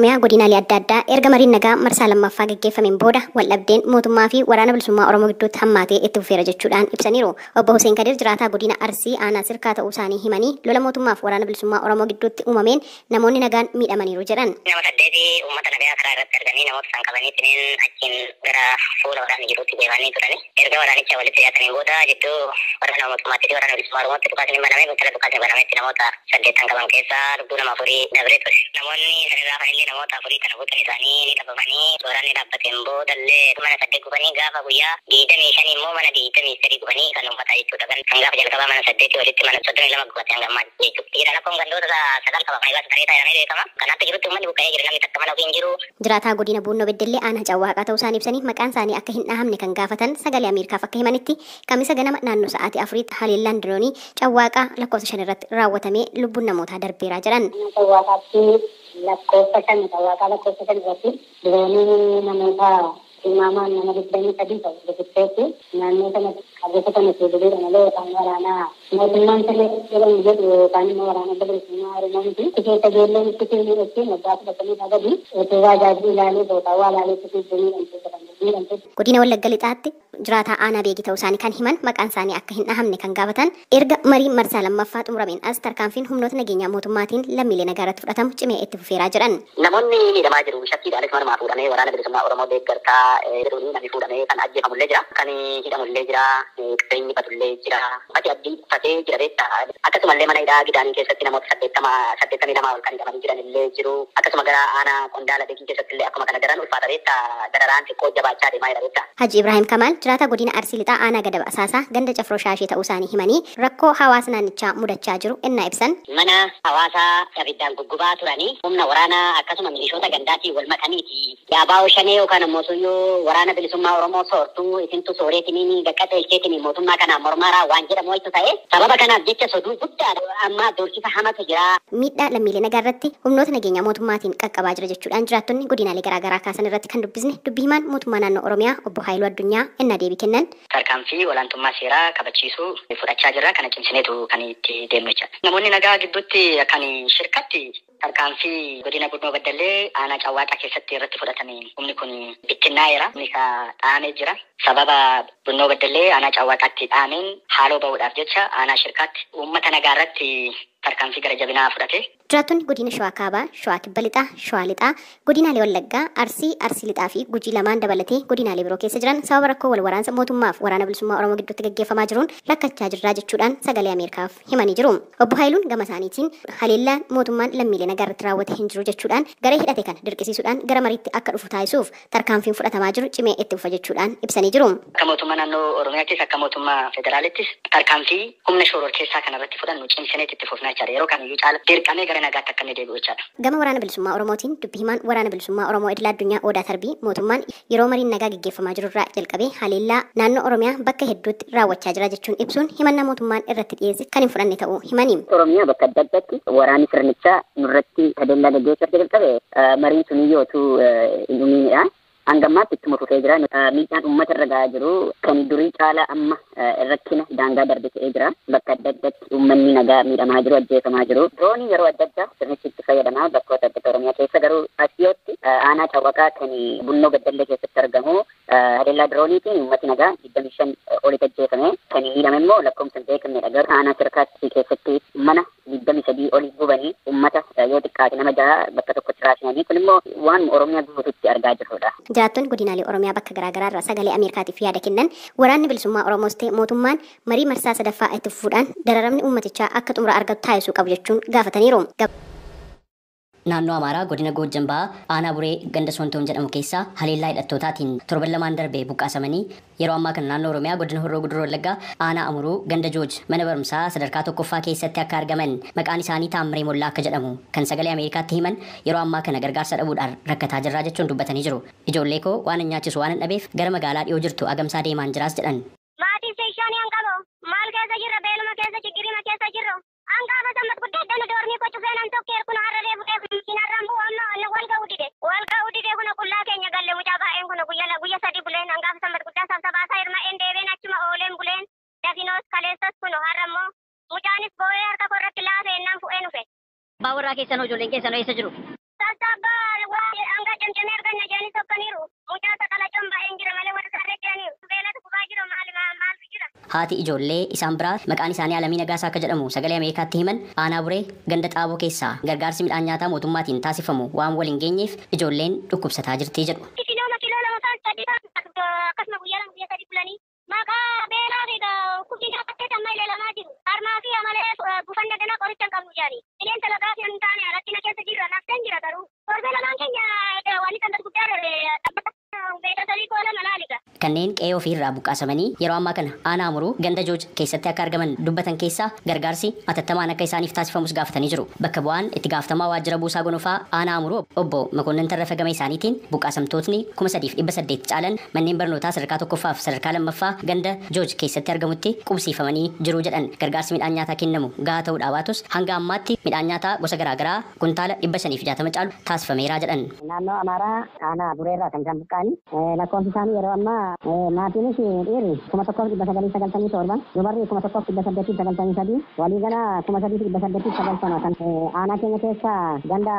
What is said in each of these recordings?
Oromiyaa godinaalee adda addaa erga mariin nagaa marsaa lammaffaa gaggeeffameen booda waldhabdeen mootummaa fi waraana bilisummaa Oromoo gidduutti hammaatee itti fufeera jechuudhaan ibsaniiru. Obbo Hussein Kadir jiraataa godina Arsii aanaa sirkaa ta'uu isaanii himanii lola mootummaa fi waraana bilisummaa Oromoo gidduutti uumameen namoonni nagaan miidhamaniiru jedhan. Nama saddeeti uummata nagaa karaa irratti arganii namoota san qabaniitiin achiin gara fuula waraana jiruutti deemanii turani. Erga waraanicha walitti dhiyaatanii booda jidduu waraana mootummaatti fi waraana bilisummaa Oromootti dhukaasni banamee gottara dhukaasni banametti namoota saddeettan qaban keessaa lubbuu nama afurii dabree ture. Namoonni sanirraa kanillee namoota afurii kana buuxan isaanii ni qabamanii waraanni dhaabbateen boodallee mana saddeet gubanii gaafa guyyaa 25 immoo mana 23 gubanii kan uummataa jechuudha. Kan gaafa jalqabaa mana saddeeti walitti mana 32 gubate hanga ammaa jechuudha. Dhiira lakkoon gandoota sagal qabamanii baasa taree taa'anii beekama. Kanaatti jirutti uummanni buqqa'ee jira namni takka mana ofiin jiru. Jiraataa godina Buunnoo Beddellee aanaa Cawwaaqaa ta'uu isaanii ibsanii maqaan isaanii akka hin dhahamne kan gaafatan sagalee Ameerikaaf akka himanitti kamisa ganama naannoo sa'aatii 4tti haleellaan diroonii Cawwaaqaa lakkoofsa 5 irratti raawwatamee lubbuun namootaa darbeera jedhan. Lakkoofsa 5 Cawwaaqaa lakkoofsa 5 irratti diroonii namoota imaamaan nama 23 ta'u rukutteetti naannoo sanatti qabeessa kana fuulduree malee yookaan waraanaa mootummaan siree jedhamu jedhu yookaan immoo waraana bilisummaa Oromoo miti. Keessa ijoolleen itti seenuu dhufti moggaa fudhatanii dhagadi otoo waajaajilee ilaalee bootaa ilaalee itti seenuu Godina Wallagga Lixaatti jiraataa aanaa beekii ta'uu isaanii kan himan maqaan isaanii akka hin dhahamne kan gaafatan erga mariin marsaa lammaffaa xumurameen as tarkaanfiin humnoota nageenyaa mootummaatiin lammiilee nagaa irratti fudhatamu cimee itti fufeeraa jedhan. Namoonni hidhamaa jiru shakkiidhaanis manumaa fuudhamee waraana bilisummaa Oromoo deeggartaa jedhuun namni fuudhamee kan ajjeefamullee jira. Kan hidhamullee jira. Qabeenyi batullee jira. Ati abdii uffatee jira beekta. Akkasumallee mana hidhaa gidaanii keessatti namoota 82 ol kan hidhamanii jiranillee jiru. Akkasuma gara aanaa Qondaala Beekii keessattillee akkuma kana daran ulfaata beekta. Dararaan xiqqoo jabaachaa deemaa jira beekta. Haji Ibrahim Kamal jiraataa godina Arsii Lixaa aanaa Gadaba Asaasaa ganda Cafroo Shaashee ta'uu isaanii himanii rakkoo hawaasa naannichaa mudachaa jiru ennaa ibsan. Mana hawaasaa abiddaan guggubaa turanii humna waraanaa akkasuma milishoota gandaatii wal makaniiti. Yaabaa shanee yookaan ammoo suyyuu waraana bilisummaa Oromoo soortuu isintu sooreetiniin gaqqaxeelcheetiniin mootummaa kanaan mormaaraa waan jedhamu waytu ta'e sababa kanaaf jecha soduu guddaadha amma doorsisa hamatu jira. Miidhaa lammiilee nagaa irratti humnoota nageenyaa mootummaatiin qaqqabaa jira jechuudhaan jiraattonni godinaalee garaagaraa kaasan irratti kan dubbisne dubbii himaan mootummaa naannoo Oromiyaa obbo Haayiluu Addunyaa ennaa deebii kennan. Tarkaanfii olaantummaa seeraa kabachiisuu fudhachaa jirra kana cimsineetu kan itti deemnu jechuudha. Namoonni nagaa gidduutti kan shirkatti tarkaanfii godina Buunnoo Beddellee aanaa Cawwaaqaa keessatti irratti fudhatame humni kun bittinnaa'eera. Humni dhahamee jira. Sababa Buunnoo Beddellee aanaa Cawwaaqaatti dhahameen haaloo ba'uudhaaf jecha aanaa shirkaatti uummata nagaa irratti tarkaanfii gara jabinaa fudhate. Jiraattonni godina Shawaa Kaabaa, Shawaa Kibba Lixaa, Shawaa Lixaa, godinaalee Wallaggaa, Arsii, Arsii Lixaa fi Gujii lamaan dabalatee godinaalee biroo keessa jiran sababa rakkoo wal waraansa mootummaaf waraana bilisummaa Oromoo gidduutti gaggeeffamaa jiruun rakkachaa jirraa jechuudhaan sagalee Ameerikaaf himanii jiru. Obbo Haayiluun gama isaaniitiin haleellaan mootummaan lammiilee nagaa irratti raawwate hin jiru jechuudhaan garee hidhate kana dirqisiisuudhaan gara mariitti akka dhufu taasisuuf tarkaanfiin fudhatamaa jiru cimee itti fufa jechuudhaan ibsanii jiru. Akka mootummaa naannoo Oromiyaattis akka mootummaa federaalittis tarkaanfii humna shoror keessaa kanarratti fudhannu cimsineet itti fufnaa jira. Yeroo kamiyyuu caala dirqamee gara nagaatti akka inni deebi'u. Gama waraana bilisummaa Oromootiin dubbii himaan waraana bilisummaa Oromoo idil addunyaa Odaa Tarbii mootummaan yeroo mariin nagaa gaggeeffamaa jiru irraa jalqabee haleellaa naannoo Oromiyaa bakka hedduutti raawwachaa jira jechuun ibsuun himannaa mootummaan irratti dhiyeesse kan hin fudhanne ta'uu himanii. Oromiyaa bakka adda addaatti waraanni sirnichaa nurratti haleellaa gaggeessaa jalqabe mariin suniyyootu hin dhumiinidha. Hangammaatti ittuma fufee jira. Miidhaan uummata irra gahaa jiru kan durii caala amma rakkina daangaa darbe ta'ee jira. Bakka adda addaatti uummanni nagaa miidhamaa jiru, ajjeefamaa jiru. Diroonii yeroo adda addaa sirnichi itti fayyadamaa bakkoota adda addaa Oromiyaa keessa garuu asiyootti aanaa Cawwaaqaa kan Buunnoo Beddellee keessatti argamu haleellaa dirooniitiin uummati nagaa 25 olitti ajjeefame. Kan miidhame immoo lakkoofsa hin beekamnedha. Garuu aanaa sirkaatti keessatti mana 23 oli gubanii uummata yoo xiqqaate nama 6 bakka tokkotti raasanii kun immoo waan Oromiyaa guutuutti argaa jirrudha. Jiraattonni godinaalee Oromiyaa bakka garaagaraa irraa sagalee Ameerikaatiif yaada kennan waraanni bilisummaa Oromoos ta'e mootummaan marii marsaa sadaffaa itti fufuudhaan dararamni uummatichaa akka xumura argatu taasisuu qabu jechuun gaafataniiru. Naannoo Amaaraa godina Goojjam Ba'aa aanaa Buree ganda Soontoom jedhamu keessaa haleellaa hidhattootaatiin torban lamaan darbee buqqaasamanii yeroo ammaa kana naannoo Oromiyaa godina Horroo Guduroo Wallaggaa aanaa Amuruu ganda Jooj mana barumsaa sadarkaa tokkoffaa keessatti akka argaman maqaan isaanii Taammiree Mollaa akka jedhamu kan sagalee Ameerikaatti himan yeroo ammaa kana gargaarsa dhabuudhaan rakkataa jirraa jechuun dubbatanii jiru. Ijoollee koo waan hin nyaachisu waan hin dhabeef gara magaalaa dhiyoo jirtu agamsaa deemaan jiraas jedhan. Maatiin seeshaanii hanqaboo maal keessa jirra beeluma keessa chiggirima keessa jirru. Angaba sammat guddaa dana doorni ko cufee nan tokkeer kun harree fudhee sinarraan bu'u amma walga udide kun qullaa keenya galle mucaa baay'een kun guyya sadi buleen angaba sammat guddaa sabsa baasaa hirma'een deebeen achuma ooleen buleen dafinoos kaleessas kun harrammoo mucaanis boo'ee harka korratti laafee nan fu'ee nufe. Abbaa warraa keessan ijoolleen keessan eessa jiru? Sassaabaa Haati ijoollee isaan biraa maqaan isaanii Alamii Nagaasaa akka jedhamu sagalee Ameerikaatti himan aanaa buree ganda xaaboo keessaa gargaarsi midhaan nyaataa mootummaatiin taasifamu waan wal hin geenyeef ijoolleen dhukkubsataa jirti jedhu. Kanneen qe'ee ofiirraa buqqaasamanii yeroo ammaa kana aanaa amuruu ganda jooj keessatti akka argaman dubbatan keessaa gargaarsi atattamaan akka isaaniif taasifamus gaafatanii jiru. Bakka bu'aan itti gaafatamaa waajjira buusaa gonofaa aanaa amuruu obbo Makonnin Tarrafa gama isaaniitiin buqqaasamtootni 3,800 caalan manneen barnootaa sadarkaa tokkoffaa fi sadarkaa lammaffaa ganda jooj keessatti argamutti qubsiifamanii jiru jedhan. Gargaarsi midhaan nyaataa kennamu gahaa ta'uu baatus hanga ammaatti midhaan nyaataa gosa garaagaraa kuntaala 560 caalu taasifameera jedhan. Naannoo Amaaraa aanaa bureerraa kan isaan buqqa'anii lakkoofsi isaanii yeroo ammaa maatiinis dhiirri 1,997 dubarri 1,893 waliigala 3,890 kan aanaa keenya keessa ganda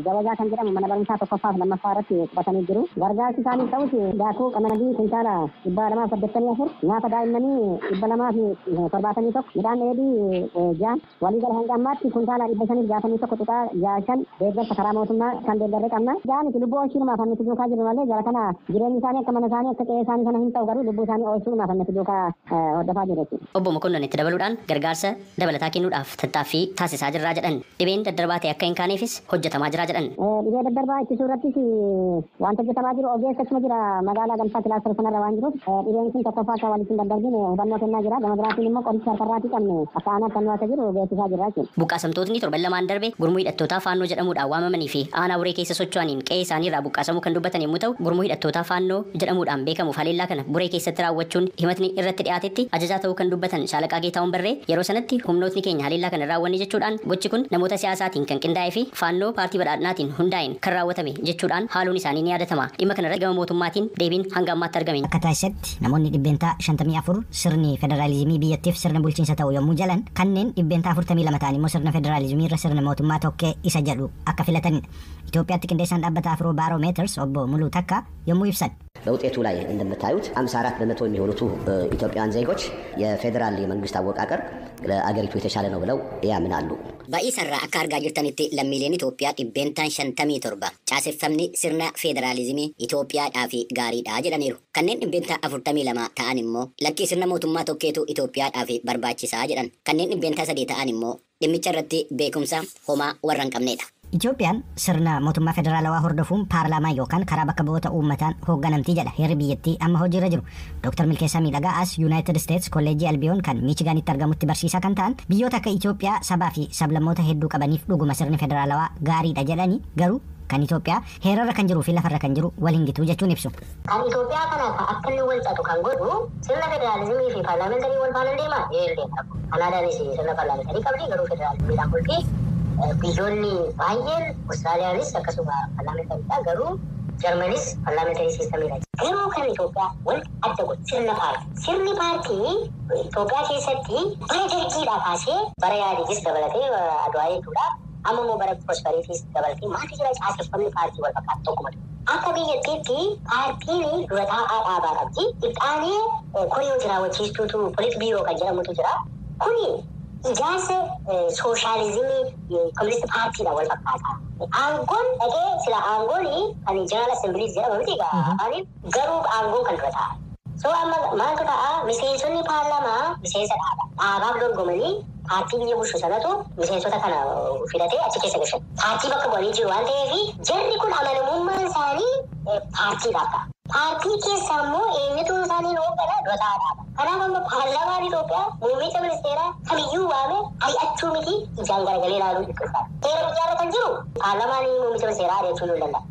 jawajaa kan jedhamu mana barumsaa tokkoffaa fi lammaffaa irratti qubatanii jiru. Gargaarsi isaanii ta'us daakuu qamadii kuntaala 284 nyaata daa'immanii 271 midhaan dheedhii 6 waliigala hanga ammaatti kuntaala 561 tuqaa 65 deeggarsa karaa mootummaa kan deeggarree qabna. Jaaniti lubbuu oolchuudhumaaf hannuti duukaa jiru malee jara kana jireenyi isaanii akka mana isaanii akka qe'ee isaanii sana hin ta'u garuu lubbuu isaanii oolchuudhumaaf hannuti duukaa hordofaa jiru jechuudha. Obbo Makonnin itti dabaluudhaan gargaarsa dabalataa kennuudhaaf tattaaffii taasisaa jirraa jedhan. Dhibeen daddarbaa ta'e akka hin kaaneefis hojjetamaa jira jedhan. Dhibee daddarbaa ittisuu irrattis wanta hojjetamaa jiru ogeessachuma jira magaalaa Galfaa Kilaastara sanarra waan jiruuf dhibeen kun tokkoffaa akka walitti hin daddarbine hubannoo kennaa jira. Gama biraatiin immoo qoricha harkarraatii qabne akka aanaa kan waasa jiru beeksisaa jira jechuudha. Buqqaasamtootni torban lamaan darbe gurmuu hidhattootaa faannoo jedhamuudhaan waamamanii fi aanaa buree keessa socho'aniin qe'ee isaanii irraa buqqaasamuu kan dubbatan yommuu ta'u gurmuu hidhattootaa faannoo jedhamuudhaan beekamuuf haleellaa kana buree keessatti raawwachuun himatni irratti dhiyaatetti ajajaa ta'uu kan dubbatan Shaalaqaa Geetaawwan Barree yeroo sanatti humnootni keenya haleellaa kana raawwanne jechuudhaan gochi kun namoota siyaasaatiin kan qindaa'ee fi faannoo paartii badhaadhinaatiin hundaa'een kan raawwatame jechuudhaan haaluun isaanii ni yaadatama. Dhimma kanarratti gama mootummaatiin deebiin hanga ammaatti argame. Akka taasisetti namoonni dhibbeentaa 54 sirni federaalizimii biyyattiif sirna bulchiinsa ta'u yommuu jalan kanneen dhibbeentaa 42 ta'an immoo sirna federaalizimii irra sirna mootummaa tokkee isa jedhu akka filatanidha. Itoophiyaatti qindeessaan dhaabbata Afroo Baaromeeters obbo Muluu Takka yommuu ibsan በውጤቱ ላይ እንደምታዩት 54 በመቶ የሚሆኑት ኢትዮጵያውያን ዜጎች የፌዴራል የመንግስት አወቃቀር ለአገሪቱ የተሻለ ነው ብለው ያምናሉ። በኢሰራ አካ አርጋ ጅርተኒtti lammiileen Itoophiyaa dhibbeentaan 57 caaseffamni sirna federaalizimii Itoophiyaadhaafi gaariidha jedhaniiru. Kanneen dhibbeentaa 42 ta'an immoo lakkii sirna mootummaa tokkeetu Itoophiyaadhaafi barbaachisaa jedhan. Kanneen dhibbeentaa 3 ta'an immoo dhimmicha irratti beekumsa homaa warra hin qabnedha. Itoophiyaan sirna mootummaa federaalawaa hordofuun paarlaamaa yookaan karaa bakka bu'oota uummataan hoogganamtii jedha heerri biyyattii amma hojiirra jiru. Dr. Milkeessaa Miidhagaa as United States kolleejii Albiyoon kan Michiganitti argamutti barsiisaa kan ta'an biyyoota akka Itoophiyaa sabaa fi sablammoota hedduu qabaniif dhuguma sirni federaalawaa gaariidha jedhanii garuu kan Itoophiyaa heerarra kan jiruu fi lafarra kan jiru waliin gitu jechuun ibsu. Kan Itoophiyaa kana akka inni wal xaxu kan godhu sirna federaalizimii fi paarlaamentarii wal faana deemaa eelleedha. Kanaadaanis sirna paarlaamentarii qabdi garuu federaalizimiidhaan bulti. Biyyoonni baay'een Austraaliyaanis akkasuma paarlaamentarii garuu Jarmanis paarlaamentarii siistamiidha. Garuu kan Itoophiyaa wal adda godhu sirna paartii. Sirni paartii Itoophiyaa keessatti bara dargiidhaa kaasee bara yaadiigis dabalatee Adwaa jechuudha. Amma immoo bara Prosperiitiis dabalatee maatii jira caaseffamni paartii wal fakkaatu tokkuma. Akka biyyattiitti paartiin dura taa'aa dhaabaa qabdi. Ixaanee koriyoo jira wachiistuutu pooliit biiroo kan jedhamutu jira. Kuni ijaarsa sooshaalizimii komunisti paartiidha wal fakkaata. Aangoon dhaqee sila aangoon kan jeneraal assembiliis jedhama miti garuu aangoon kan dura ta'a. So amma maaltu ta'a miseensonni paarlaamaa miseensa dhaaba. Dhaabaaf dorgomanii paartii biyya bulchu sanatu miseensota kana filatee achi keessa gashan. Paartii bakka bu'anii jiru waan ta'eef jarri kun amanamummaan isaanii paartiidhaaf ta'a. Paartii keessaa immoo eenyutu isaanii hoogganaa dura taa'aa dhaaba. Kanaaf amma paarlaamaan Itoophiyaa muummicha ministeeraa kamiyyuu waame ari'achuu miti ijaan garagalee ilaaluu dhiqqisaadha. Seera biyyaarra kan jiru paarlaamaan muummicha ministeeraa ari'achuu ni danda'a.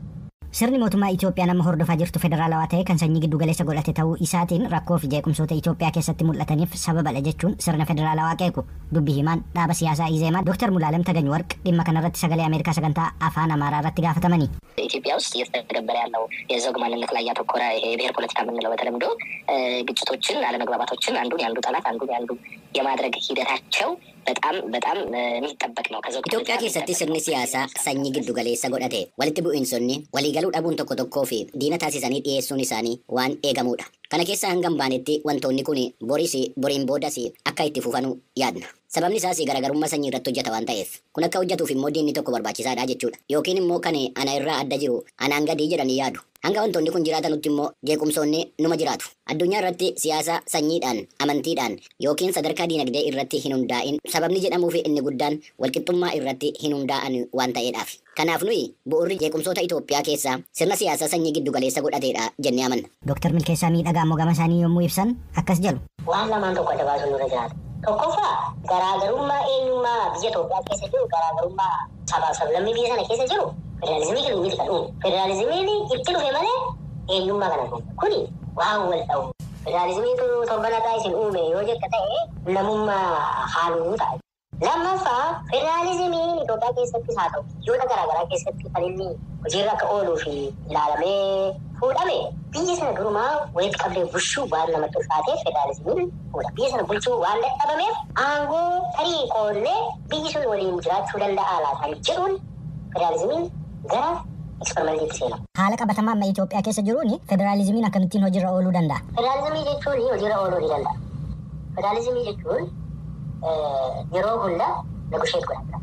Sirni mootummaa Itoophiyaa nama hordofaa jirtu federaalawaa ta'e kan sanyii giddu galeessa godhate ta'uu isaatiin rakkoo fi jeequmsoota Itoophiyaa keessatti mul'ataniif sababadha jechuun sirna federaalawaa qeequ dubbii himaan dhaaba siyaasaa Izeemaa Dr. Mulaaለም Tagany ወርቅ dhimma kanarratti sagalee Ameerikaa sagantaa afaan Amaaraa irratti gaafatamanii ኢትዮጵያ ውስጥ እየተገበረ ያለው የዘውግ ማንነት ላይ ያተኮረ የብሔር ፖለቲካ የምንለው በተለምዶ ግጭቶችን፣ አለመግባባቶችን አንዱን ያንዱ ጠላት አንዱን ያንዱ የማድረግ ሂደታቸው በጣም የሚጠበቅ ነው። ከዛው ኢትዮጵያ keessatti sirni siyaasaa sanyii giddu galeessa godhate walitti bu'iinsonni waliigaluu dhabuun tokko fi diina taasisanii dhiyeessuun isaanii waan eegamudha. Kana keessa hangam baanetti wantoonni kun boriin boodas akka itti fufanu yaadna. Sababni isaas garaagarummaa sanyii irratti hojjeta waan ta'eef kun akka hojjetuuf immoo diinni tokko barbaachisaadha jechuudha. Yookiin immoo kan ana irraa adda jiru anaan gadii jedhanii yaadu. Hanga wantoonni kun jiraatanutti immoo jeequmsoonni numa jiraatu. Addunyaa irratti siyaasa sanyiidhaan, amantiidhaan yookiin sadarkaa diinagdee irratti hin hundaa'in sababni jedhamuuf inni guddaan walqixxummaa irratti hin hundaa'an waan ta'eedhaaf. Kanaaf nuyi bu'uurri jeequmsoota Itoophiyaa keessaa sirna siyaasaa sanyii giddu galeessa godhateedha jennee amanna. Dr. Milkeessaa Miidhagaa ammoo gama isaanii yommuu ibsan akkas jedhu. Waan lamaan tokko adda baasuun nurra jiraata. Tokkoffaa garaagarummaa eenyummaa biyya Itoophiyaa keessa jiru garaagarummaa sabaa sablammii biyya sana keessa jiru federaalizimii jedhu miti kan uumu. Federalizimiin itti dhufe malee eenyummaa kana uumu. Kuni waan wal ta'u. Federalizimiitu torbanadhaa isin uume yoo jetta ta'e namummaa haaluu ta'a. Lammaffaa federalizimiin Itoophiyaa keessattis haa ta'u biyyoota garaagaraa keessatti kan inni hojiirra akka ooluu fi ilaalamee fuudhame biyya sana durumaa walitti qabdee bulchuu waan namatti ulfaateef federalizimiin fuudha. Biyya sana bulchuu waan dadhabameef aangoo tarii qoollee biyyi sun waliin jiraachuu danda'a laatan jedhuun federalizimiin gara eksperimentiitti seena. Haala qabatamaa amma Itoophiyaa keessa jiruun federaalizimiin akkamittiin hojiirra ooluu danda'a? Federalizimii jechuun hojiirra ooluu ni danda'a. Federalizimii jechuun yeroo hunda negosheet godhata.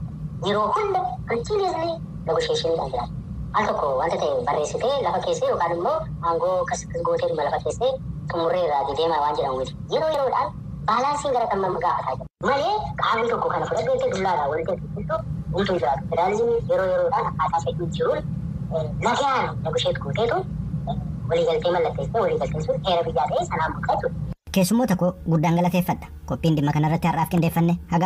Yeroo hunda continuously negotiationiidhaan jiraata. Al tokko wanta ta'e barreessitee lafa keessee yookaan immoo aangoo akkas gootee dhuma lafa keessee xumurree irraa deemaa waan jedhamu miti. Yeroodhaan baalaansiin gara kan gaafataa jira. Malee qaamni tokko kana fudhatee dullaadhaan walitti fiduu bultuu jiraatu. Federalizimii yeroodhaan akkaataa fedhii jiruun nagaan negosheet gooteetu waliigaltee mallatteessee waliigalteen sun heera biyyaa ta'e sanaan bulchaa jiru. Keessummoota koo guddaan galateeffadha. Qophiin dhimma kanarratti har'aaf qindeeffanne haga